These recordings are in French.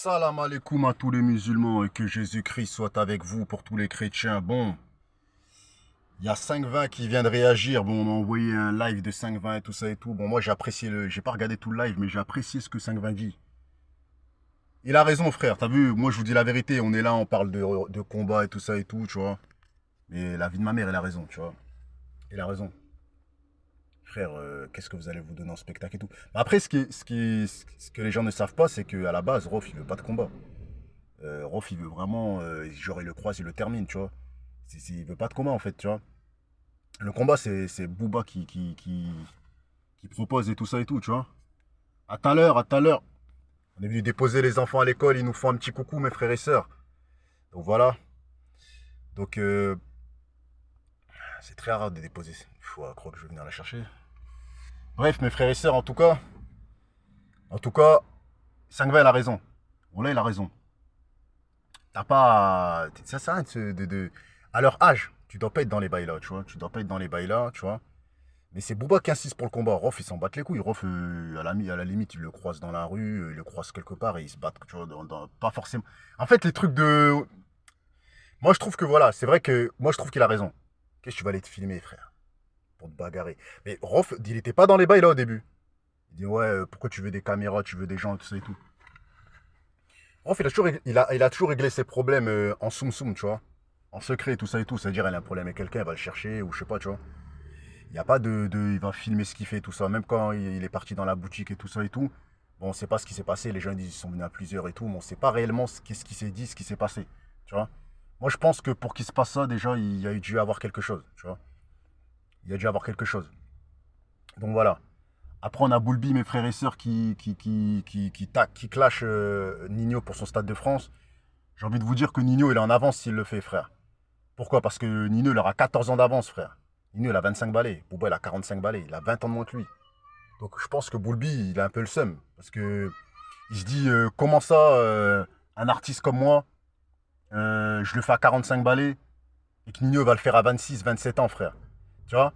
Salam alaikum à tous les musulmans et que Jésus-Christ soit avec vous pour tous les chrétiens. Bon, il y a 520 qui vient de réagir. Bon, on m'a envoyé un live de 520 et tout ça et tout. Bon, moi j'ai apprécié j'ai pas regardé tout le live, mais j'ai apprécié ce que 520 dit. Il a raison, frère. T'as vu, moi je vous dis la vérité. On est là, on parle de combat et tout ça et tout, tu vois. Mais la vie de ma mère, elle a raison, tu vois. Elle a raison. Frère, qu'est-ce que vous allez vous donner en spectacle et tout. Après, ce que les gens ne savent pas, c'est qu'à la base, Rof, il veut pas de combat. Rof, il veut vraiment, genre, il le croise, il le termine, tu vois. Il veut pas de combat, en fait, tu vois. Le combat, c'est Booba qui propose et tout ça et tout, tu vois. À tout à l'heure, à tout à l'heure. On est venu déposer les enfants à l'école, ils nous font un petit coucou, mes frères et sœurs. Donc voilà. Donc, c'est très rare de déposer. Il faut croire que je vais venir la chercher. Bref, mes frères et sœurs, en tout cas, 5 il a raison. Bon, là, il a raison. T'as pas. Ça sert à rien à leur âge, tu dois pas être dans les bails là, tu vois. Tu dois pas être dans les bails là, tu vois. Mais c'est Booba qui insiste pour le combat. Rof, ils s'en battent les couilles. Rof, à la limite, ils le croisent dans la rue, ils le croisent quelque part et ils se battent, tu vois, pas forcément. En fait, les trucs de. Moi, je trouve que voilà, c'est vrai que. Moi, je trouve qu'il a raison. Qu'est-ce que tu vas aller te filmer, frère, pour te bagarrer. Mais Rof, il était pas dans les bails là au début. Il dit, ouais, pourquoi tu veux des caméras, tu veux des gens, tout ça et tout. Rof, il a toujours réglé ses problèmes en soum-soum, tu vois. En secret, tout ça et tout. C'est-à-dire, elle a un problème avec quelqu'un, elle va le chercher, ou je sais pas, tu vois. Il n'y a pas il va filmer ce qu'il fait, tout ça. Même quand il est parti dans la boutique et tout ça et tout. Bon, on ne sait pas ce qui s'est passé. Les gens disent qu'ils sont venus à plusieurs et tout. Mais on ne sait pas réellement ce qui s'est dit, ce qui s'est passé. Tu vois. Moi, je pense que pour qu'il se passe ça, déjà, il y a dû avoir quelque chose. Tu vois. Il y a dû avoir quelque chose. Donc voilà. Après, on a Boulby, mes frères et sœurs, qui clash Nino pour son Stade de France. J'ai envie de vous dire que Nino, il est en avance s'il le fait, frère. Pourquoi? Parce que Nino, il aura 14 ans d'avance, frère. Nino, il a 25 balais. Bouba, il a 45 balais. Il a 20 ans de moins que lui. Donc, je pense que Boulby, il a un peu le seum. Parce que il se dit, comment ça, un artiste comme moi, je le fais à 45 balais et que Nino va le faire à 26, 27 ans, frère. Tu vois?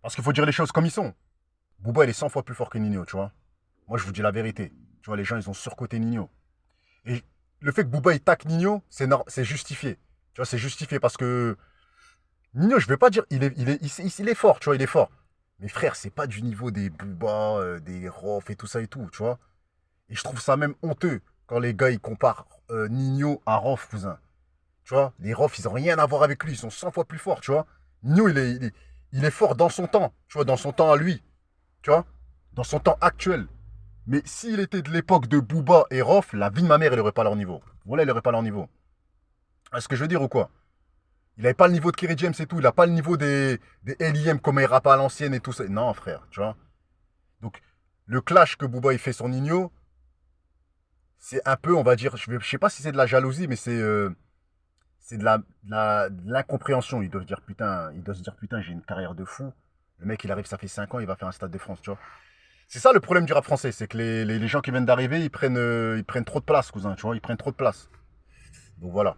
Parce qu'il faut dire les choses comme ils sont. Bouba, il est 100 fois plus fort que Nino, tu vois? Moi, je vous dis la vérité. Tu vois, les gens, ils ont surcoté Nino. Et le fait que Booba il taque Nino, c'est justifié. Tu vois, c'est justifié parce que Nino, je vais pas dire, il est fort, tu vois, il est fort. Mais frère, c'est pas du niveau des Booba, des Rof et tout ça et tout, tu vois. Et je trouve ça même honteux quand les gars ils comparent Nino à Rof, cousin. Tu vois, les Rof, ils ont rien à voir avec lui, ils sont 100 fois plus forts, tu vois. Nino, il est fort dans son temps, tu vois, dans son temps à lui, tu vois, dans son temps actuel. Mais s'il était de l'époque de Booba et Rof, la vie de ma mère, elle n'aurait pas leur niveau. Voilà, elle n'aurait pas leur niveau. Est-ce que je veux dire ou quoi? Il n'avait pas le niveau de Kerry James et tout. Il n'a pas le niveau des LIM comme il rappe à l'ancienne et tout ça. Non, frère, tu vois. Donc, le clash que Booba il fait sur Nino, c'est un peu, on va dire, je sais pas si c'est de la jalousie, mais c'est de l'incompréhension. Il doit se dire, putain, j'ai une carrière de fou. Le mec, il arrive, ça fait 5 ans, il va faire un Stade de France, tu vois. C'est ça le problème du rap français, c'est que les gens qui viennent d'arriver, ils prennent trop de place, cousin, tu vois, ils prennent trop de place. Donc voilà.